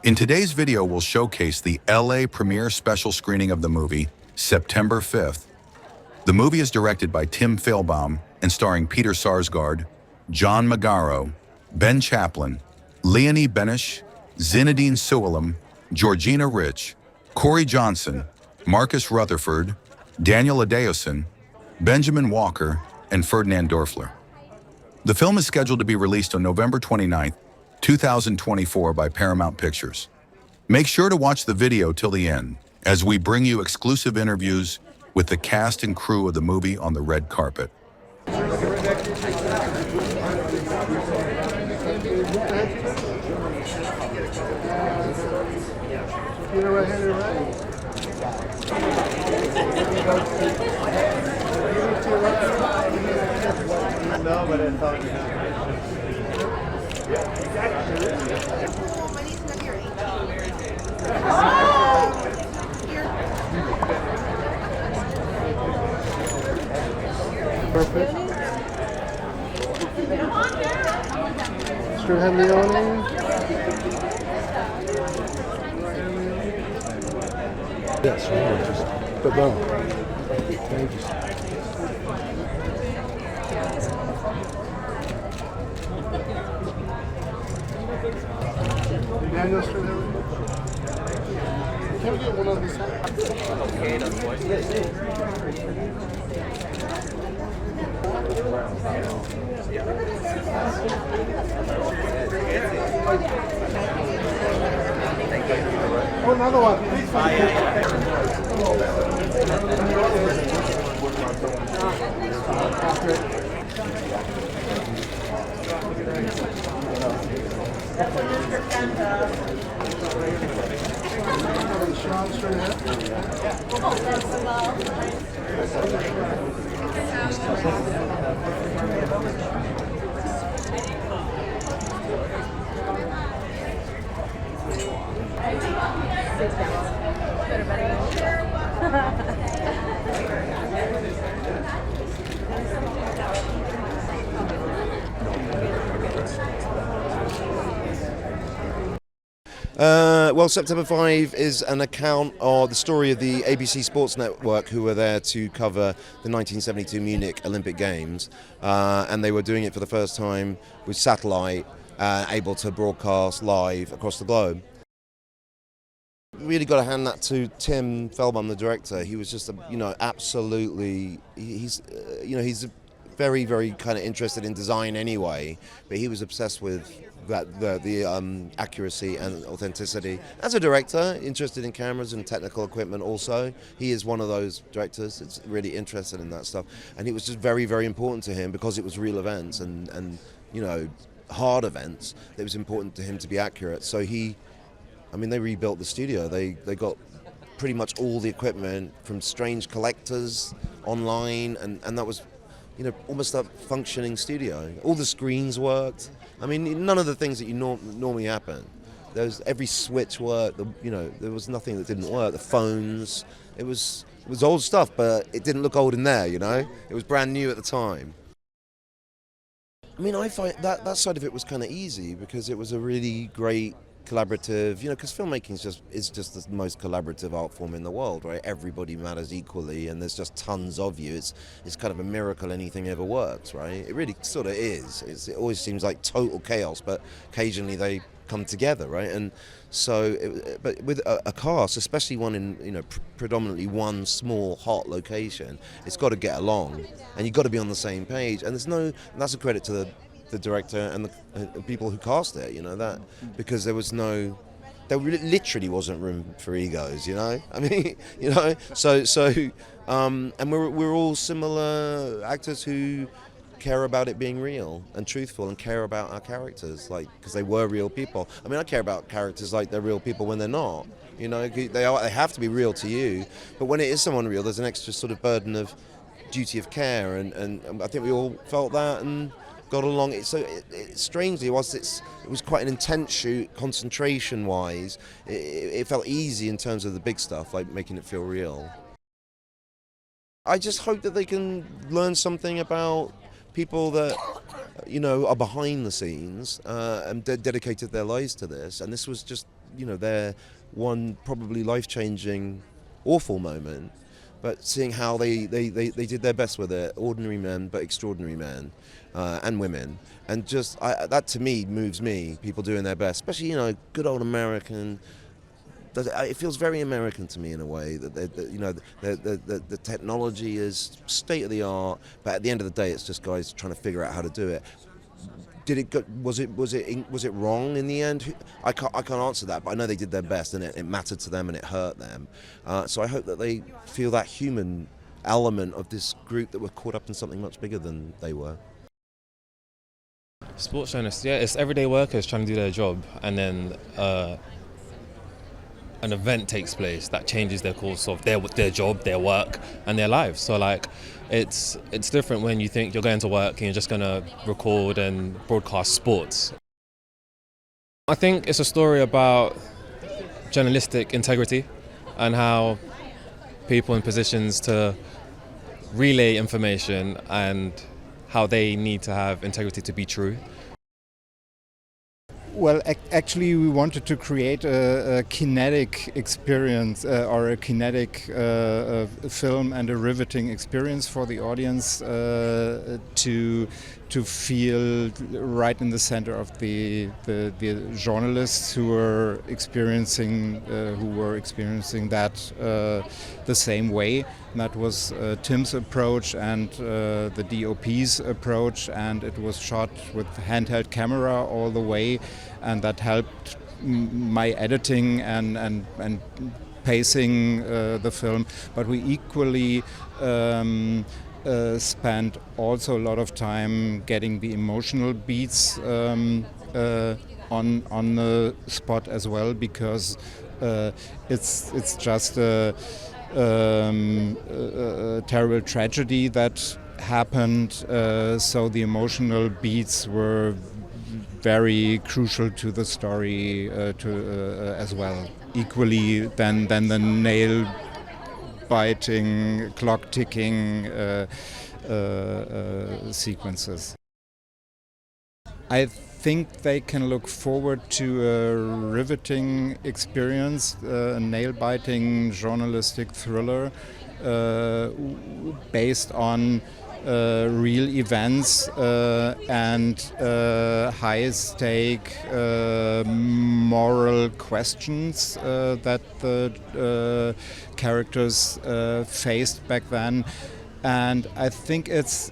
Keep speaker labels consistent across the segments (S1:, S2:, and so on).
S1: In today's video, we'll showcase the LA premiere special screening of the movie, September 5th. The movie is directed by 𝗗𝗟𝗨𝗦 and starring Peter Sarsgaard, John Magaro, Ben Chaplin, Leonie Benesch, Zinedine Soualem, Georgina Rich, Corey Johnson, Marcus Rutherford, Daniel Adeosun, Benjamin Walker, and Ferdinand Dörfler. The film is scheduled to be released on November 29th, 2024 by Paramount Pictures. Make sure to watch the video till the end, as we bring you exclusive interviews with the cast and crew of the movie on the red carpet.
S2: No, but it's all good. Perfect. Straight ahead, Leonie. Yes, right here, just put down. Daniel, straight ahead. Can we get one on this side? Okay, that's voice. Oh, another one.
S3: Well, September 5 is an account of the story of the ABC Sports Network, who were there to cover the 1972 Munich Olympic Games, and they were doing it for the first time with satellite, able to broadcast live across the globe. Really got to hand that to 𝗗𝗟𝗨𝗦, the director. He was just, absolutely. He's very, very kind of interested in design anyway, but he was obsessed with the accuracy and authenticity. As a director, interested in cameras and technical equipment also. He is one of those directors that's really interested in that stuff. And it was just very, very important to him because it was real events and hard events. It was important to him to be accurate. So they rebuilt the studio. They got pretty much all the equipment from strange collectors online, and that was almost a functioning studio. All the screens worked. None of the things that normally happen. Every switch worked. There was nothing that didn't work. The phones. It was old stuff, but it didn't look old in there. It was brand new at the time. I find that side of it was kind of easy because it was a really great collaborative, because filmmaking is just the most collaborative art form in the world, right? Everybody matters equally, and there's just tons of you. It's kind of a miracle anything ever works, right? It really sort of is. It always seems like total chaos, but occasionally they come together, right? And so, but with a cast, especially one in predominantly one small hot location, it's got to get along, and you've got to be on the same page. And that's a credit to the director and the people who cast it, because there literally wasn't room for egos, and we're all similar actors who care about it being real and truthful and care about our characters, because they were real people. I care about characters like they're real people when they're not, they have to be real to you, but when it is someone real, there's an extra sort of burden of duty of care, and I think we all felt that and got along. So strangely, whilst it was quite an intense shoot, concentration-wise, it felt easy in terms of the big stuff, like making it feel real. I just hope that they can learn something about people that are behind the scenes and dedicated their lives to this. And this was just their one probably life-changing, awful moment, but seeing how they did their best with it, ordinary men but extraordinary men and women, and just that to me moves me. People doing their best, especially good old American. It feels very American to me in a way that the technology is state of the art, but at the end of the day, it's just guys trying to figure out how to do it. Was it wrong in the end? I can't answer that, but I know they did their best, and it mattered to them and it hurt them. So I hope that they feel that human element of this group that were caught up in something much bigger than they were.
S4: Sports journalists, yeah, it's everyday workers trying to do their job, and then an event takes place that changes their course of their job, their work, and their lives. So it's different when you think you're going to work and you're just going to record and broadcast sports. I think it's a story about journalistic integrity and how people in positions to relay information and how they need to have integrity to be true.
S5: Well, actually, we wanted to create a kinetic experience or a kinetic film and a riveting experience for the audience to feel right in the center of the journalists who were experiencing that the same way. And that was Tim's approach and the DOP's approach, and it was shot with handheld camera all the way, and that helped my editing and pacing the film. But we equally spent also a lot of time getting the emotional beats on the spot as well, because it's just a terrible tragedy that happened, so the emotional beats were very crucial to the story as well, equally than the nail biting, clock ticking sequences. I think they can look forward to a riveting experience, a nail-biting journalistic thriller based on real events and high-stake moral questions that the characters faced back then. And I think it's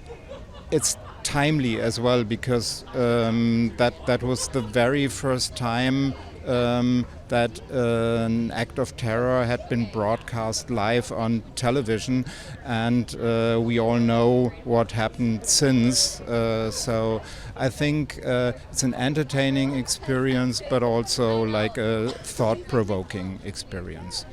S5: timely as well, because that was the very first time that an act of terror had been broadcast live on television, and we all know what happened since. So I think it's an entertaining experience, but also like a thought-provoking experience.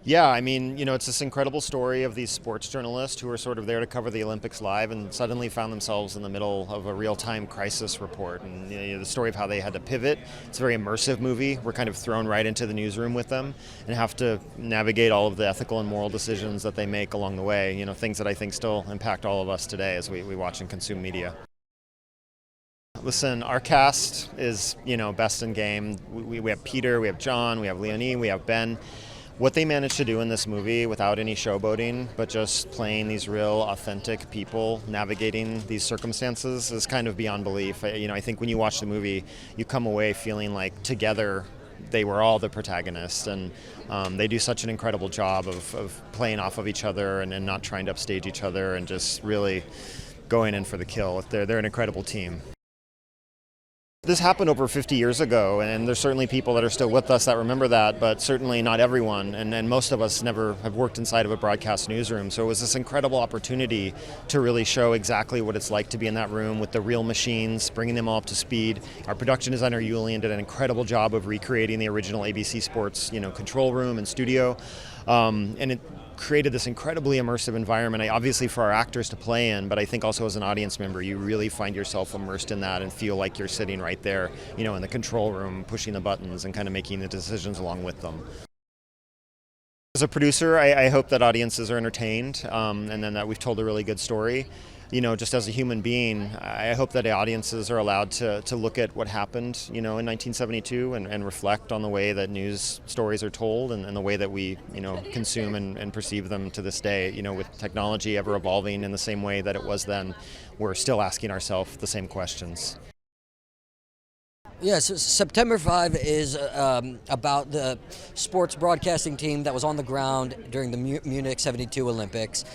S6: Yeah, I mean, it's this incredible story of these sports journalists who were sort of there to cover the Olympics live and suddenly found themselves in the middle of a real-time crisis report. And the story of how they had to pivot. It's a very immersive movie. We're kind of thrown right into the newsroom with them and have to navigate all of the ethical and moral decisions that they make along the way. Things that I think still impact all of us today as we watch and consume media. Listen, our cast is, best in game. We have Peter, we have John, we have Leonie, we have Ben. What they managed to do in this movie without any showboating, but just playing these real, authentic people navigating these circumstances is kind of beyond belief. I think when you watch the movie, you come away feeling like together they were all the protagonists, and they do such an incredible job of playing off of each other and not trying to upstage each other and just really going in for the kill. They're an incredible team. This happened over 50 years ago, and there's certainly people that are still with us that remember that, but certainly not everyone, and most of us never have worked inside of a broadcast newsroom. So it was this incredible opportunity to really show exactly what it's like to be in that room with the real machines, bringing them all up to speed. Our production designer, Julian, did an incredible job of recreating the original ABC Sports control room and studio, and it created this incredibly immersive environment, obviously for our actors to play in, but I think also as an audience member, you really find yourself immersed in that and feel like you're sitting right there, in the control room, pushing the buttons and kind of making the decisions along with them. As a producer, I hope that audiences are entertained and then that we've told a really good story. just as a human being, I hope that the audiences are allowed to look at what happened, in 1972 and reflect on the way that news stories are told and the way that we, consume and perceive them to this day. With technology ever evolving in the same way that it was then, we're still asking ourselves the same questions.
S7: Yes, September 5 is about the sports broadcasting team that was on the ground during the Munich 72 Olympics.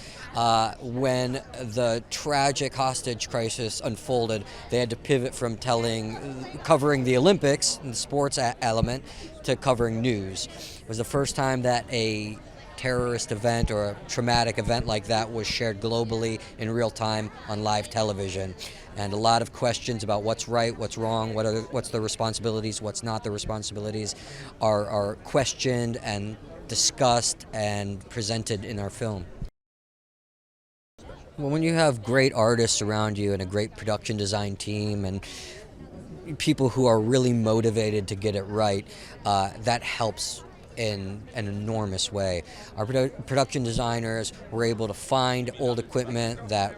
S7: When the tragic hostage crisis unfolded, they had to pivot from covering the Olympics and the sports element to covering news. It was the first time that a terrorist event or a traumatic event like that was shared globally in real time on live television. And a lot of questions about what's right, what's wrong, what's the responsibilities, what's not the responsibilities are questioned and discussed and presented in our film. Well, when you have great artists around you and a great production design team and people who are really motivated to get it right, that helps in an enormous way. Our production designers were able to find old equipment that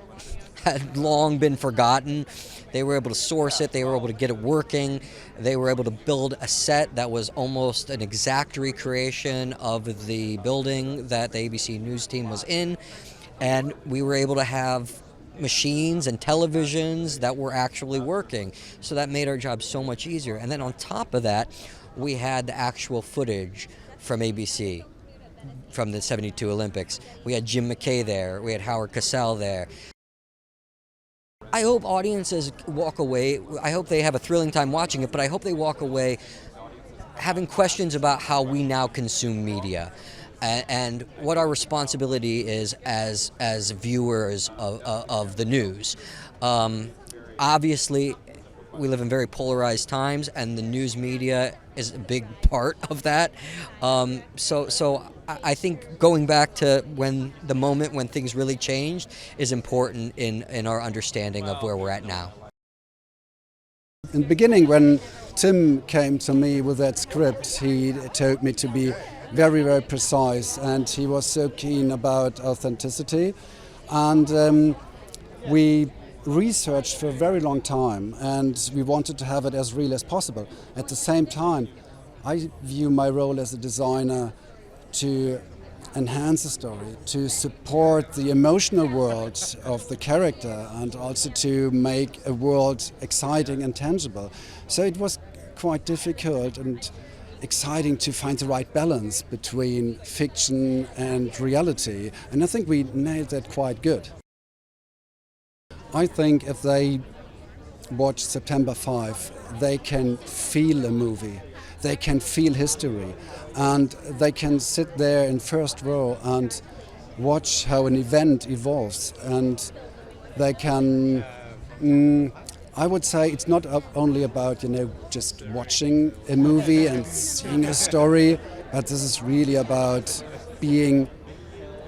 S7: had long been forgotten. They were able to source it, they were able to get it working, they were able to build a set that was almost an exact recreation of the building that the ABC News team was in, and we were able to have machines and televisions that were actually working. So that made our job so much easier. And then on top of that, we had the actual footage from ABC, from the 72 Olympics. We had Jim McKay there, we had 𝗗𝗟𝗏 there. I hope audiences walk away, I hope they have a thrilling time watching it, but I hope they walk away having questions about how we now consume media and what our responsibility is as viewers of the news. Obviously, we live in very polarized times, and the news media is a big part of that. So I think going back to the moment when things really changed is important in our understanding of where we're at now.
S2: In the beginning, when Tim came to me with that script, he told me to be very, very precise, and he was so keen about authenticity. And we researched for a very long time, and we wanted to have it as real as possible. At the same time, I view my role as a designer to enhance the story, to support the emotional world of the character, and also to make a world exciting and tangible. So it was quite difficult and exciting to find the right balance between fiction and reality, and I think we nailed that quite good. I think if they watch September 5, they can feel a movie, they can feel history, and they can sit there in first row and watch how an event evolves, and they can, I would say it's not only about, just watching a movie and seeing a story, but this is really about being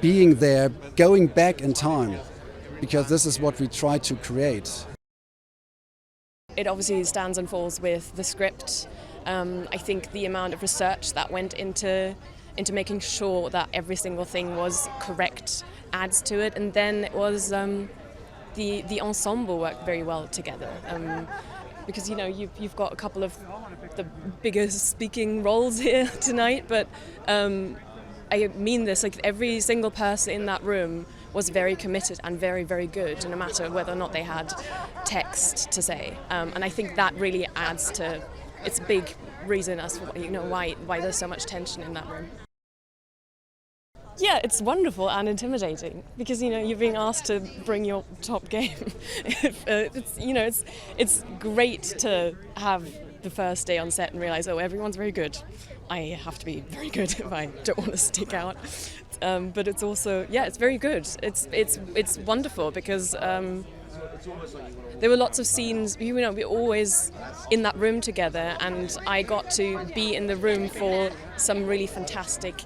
S2: there, going back in time, because this is what we try to create.
S8: It obviously stands and falls with the script. I think the amount of research that went into making sure that every single thing was correct adds to it, and then it was the ensemble worked very well together. Because you've got a couple of the biggest speaking roles here tonight, but I mean this, like every single person in that room was very committed and very, very good, no matter whether or not they had text to say. And I think that really adds to, it's a big reason as to why there's so much tension in that room. Yeah, it's wonderful and intimidating because you're being asked to bring your top game. It's great to have the first day on set and realize, oh, everyone's very good. I have to be very good if I don't want to stick out. But it's also, it's very good. It's wonderful because there were lots of scenes. We were always in that room together, and I got to be in the room for some really fantastic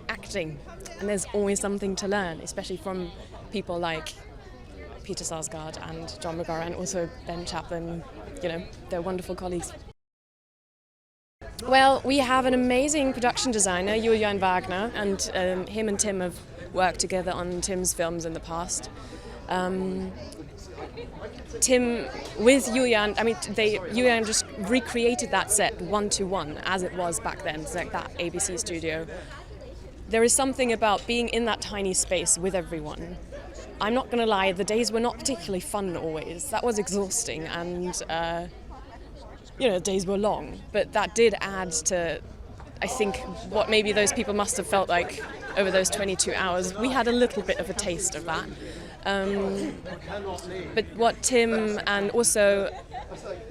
S8: acting. And there's always something to learn, especially from people like Peter Sarsgaard and John Magaro, and also Ben Chaplin. They're wonderful colleagues. Well, we have an amazing production designer, unveils, and him and Tim have worked together on Tim's films in the past. Tim with Julian, I mean, Julian just recreated that set 1-to-1 as it was back then. It's like that ABC studio. There is something about being in that tiny space with everyone. I'm not going to lie, the days were not particularly fun always. That was exhausting, and days were long. But that did add to, I think, what maybe those people must have felt like over those 22 hours. We had a little bit of a taste of that. But what Tim and also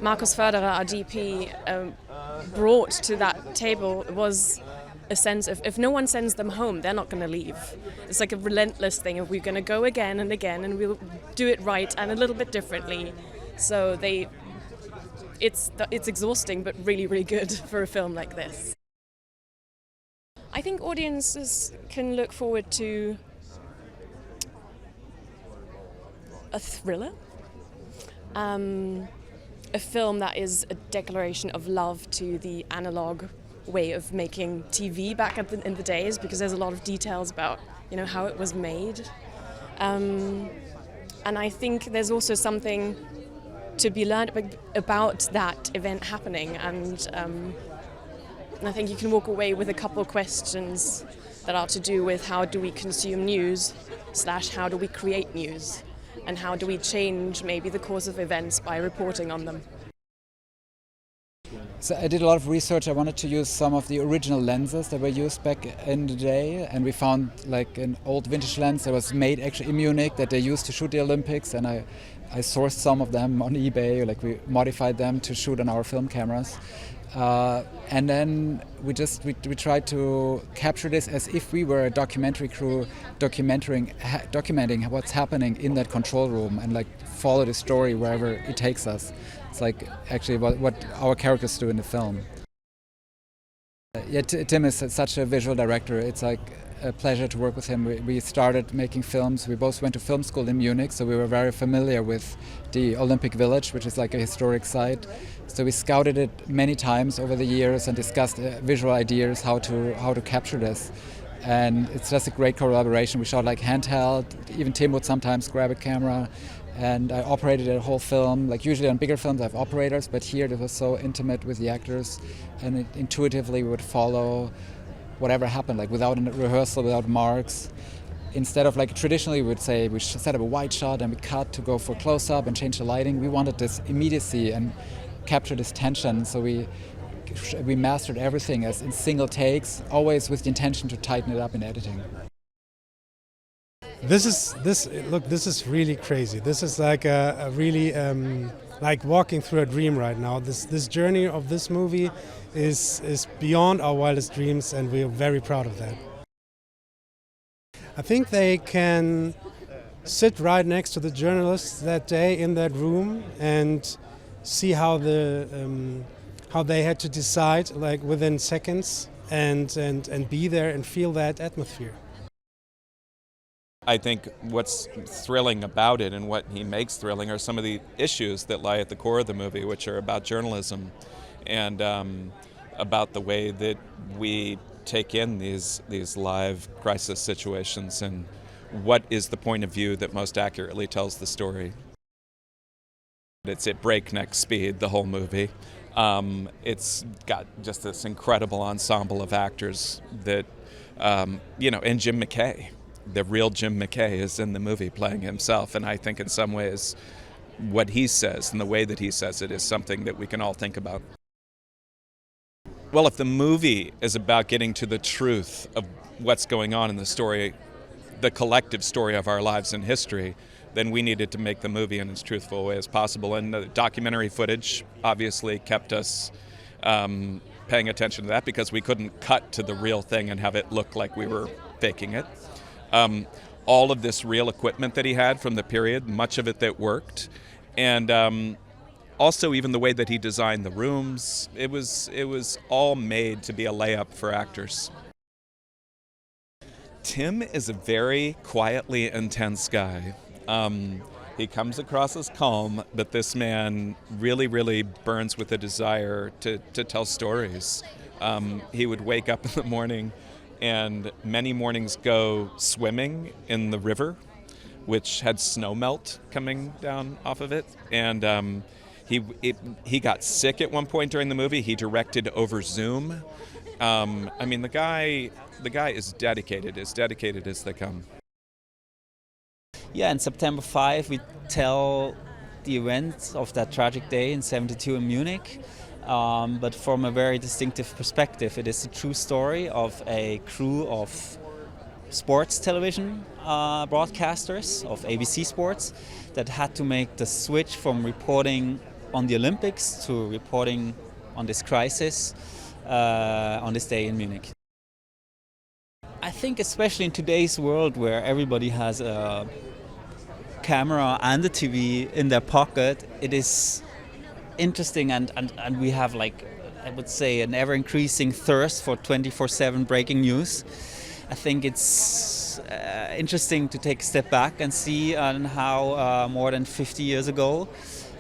S8: Markus Förderer, our DP, brought to that table was a sense of, if no one sends them home, they're not going to leave. It's like a relentless thing of, we're going to go again and again, and we'll do it right and a little bit differently. So it's exhausting, but really, really good for a film like this. I think audiences can look forward to a thriller, a film that is a declaration of love to the analog way of making TV back in the days, because there's a lot of details about how it was made, and I think there's also something to be learned about that event happening, and I think you can walk away with a couple of questions that are to do with how do we consume news / how do we create news, and how do we change maybe the course of events by reporting on them.
S2: So I did a lot of research. I wanted to use some of the original lenses that were used back in the day, and we found like an old vintage lens that was made actually in Munich that they used to shoot the Olympics, and I sourced some of them on eBay, like we modified them to shoot on our film cameras. And then we tried to capture this as if we were a documentary crew documenting what's happening in that control room, and like follow the story wherever it takes us. It's like actually what our characters do in the film. Tim is such a visual director. It's like a pleasure to work with him. We started making films. We both went to film school in Munich, so we were very familiar with the Olympic Village, which is like a historic site. So we scouted it many times over the years and discussed visual ideas, how to capture this. And it's just a great collaboration. We shot like handheld. Even Tim would sometimes grab a camera, and I operated a whole film. Like usually on bigger films I have operators, but here it was so intimate with the actors, and intuitively we would follow whatever happened, like without a rehearsal, without marks. Instead of like traditionally we would say we set up a wide shot and we cut to go for close-up and change the lighting. We wanted this immediacy and capture this tension, so we mastered everything as in single takes, always with the intention to tighten it up in editing.
S9: This is really crazy. This is like a really like walking through a dream right now. This journey of this movie is beyond our wildest dreams, and we are very proud of that. I think they can sit right next to the journalists that day in that room and see how they had to decide like within seconds, and be there and feel that atmosphere.
S10: I think what's thrilling about it and what he makes thrilling are some of the issues that lie at the core of the movie, which are about journalism and about the way that we take in these live crisis situations, and what is the point of view that most accurately tells the story. It's at breakneck speed, the whole movie. It's got just this incredible ensemble of actors that, and Jim McKay. The real Jim McKay is in the movie playing himself, and I think in some ways what he says and the way that he says it is something that we can all think about. Well, if the movie is about getting to the truth of what's going on in the story, the collective story of our lives in history, then we needed to make the movie in as truthful a way as possible. And the documentary footage obviously kept us paying attention to that, because we couldn't cut to the real thing and have it look like we were faking it. All of this real equipment that he had from the period, much of it that worked, and also even the way that he designed the rooms, it was all made to be a layup for actors. Tim is a very quietly intense guy. He comes across as calm, but this man really, really burns with a desire to tell stories. He would wake up in the morning, and many mornings go swimming in the river which had snow melt coming down off of it. And he got sick at one point during the movie. He directed over Zoom. I mean, the guy is dedicated as they come.
S11: Yeah, in September 5, we tell the events of that tragic day in '72 in Munich, but from a very distinctive perspective. It is a true story of a crew of sports television broadcasters of ABC Sports that had to make the switch from reporting on the Olympics to reporting on this crisis on this day in Munich. I think especially in today's world where everybody has a camera and a TV in their pocket, it is interesting and we have, like, I would say, an ever-increasing thirst for 24/7 breaking news. I think it's interesting to take a step back and see on how more than 50 years ago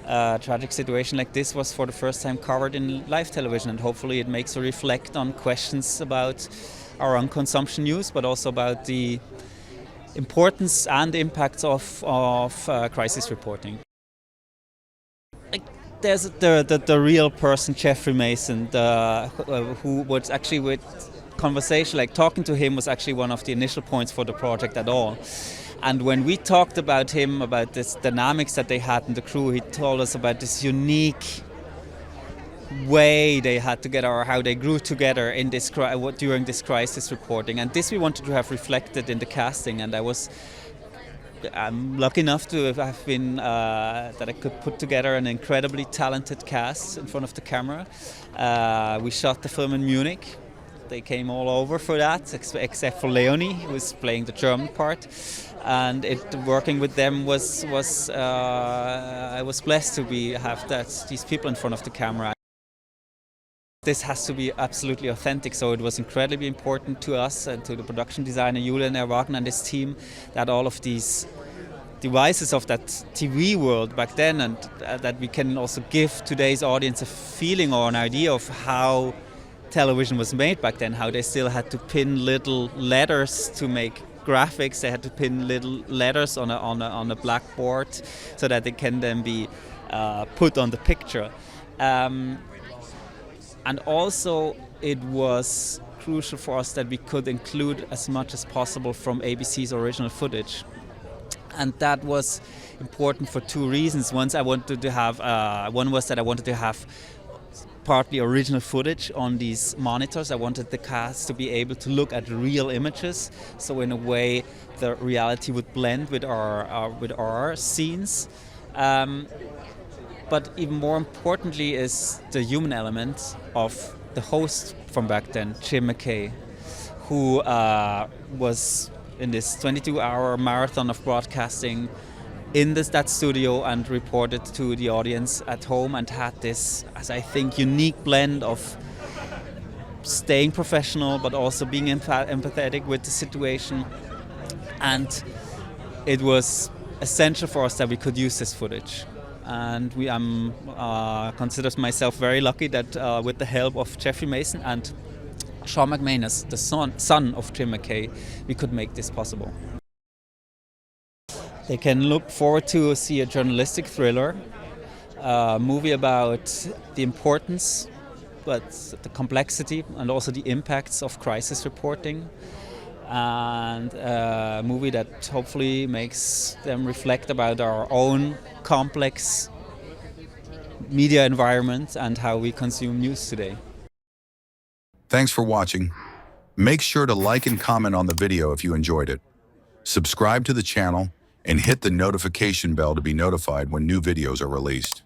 S11: a tragic situation like this was for the first time covered in live television, and hopefully it makes us reflect on questions about our own consumption news, but also about the importance and impacts of crisis reporting. Like, there's the real person, 𝗗𝗟𝗏𝗧 𝗖𝗢𝗗𝗘, who was actually with conversation, like talking to him was actually one of the initial points for the project at all. And when we talked about him, about this dynamics that they had in the crew, he told us about this unique way they had together, or how they grew together in this during this crisis reporting. And this we wanted to have reflected in the casting, and I'm lucky enough to have been that I could put together an incredibly talented cast in front of the camera. We shot the film in Munich. They came all over for that, except for Leonie, who was playing the German part. And working with them was I was blessed to have these people in front of the camera. This has to be absolutely authentic, so it was incredibly important to us and to the production designer Julian Wagner and his team that all of these devices of that TV world back then, and that we can also give today's audience a feeling or an idea of how television was made back then, how they still had to pin little letters to make graphics. They had to pin little letters on a blackboard so that they can then be put on the picture. And also it was crucial for us that we could include as much as possible from ABC's original footage. And that was important for two reasons. One was that I wanted to have partly original footage on these monitors. I wanted the cast to be able to look at real images, so in a way the reality would blend with our scenes. But even more importantly is the human element of the host from back then, 𝗗𝗟𝗏𝗧, who was in this 22-hour marathon of broadcasting in that studio and reported to the audience at home, and had this, as I think, unique blend of staying professional but also being empathetic with the situation. And it was essential for us that we could use this footage. And I consider myself very lucky that with the help of 𝗗𝗟𝗏𝗧 and Sean McManus, the son of 𝗗𝗟𝗏𝗧, we could make this possible. They can look forward to see a journalistic thriller, a movie about the importance, but the complexity and also the impacts of crisis reporting, and a movie that hopefully makes them reflect about our own complex media environment and how we consume news today.
S1: Thanks for watching. Make sure to like and comment on the video if you enjoyed it. Subscribe to the channel and hit the notification bell to be notified when new videos are released.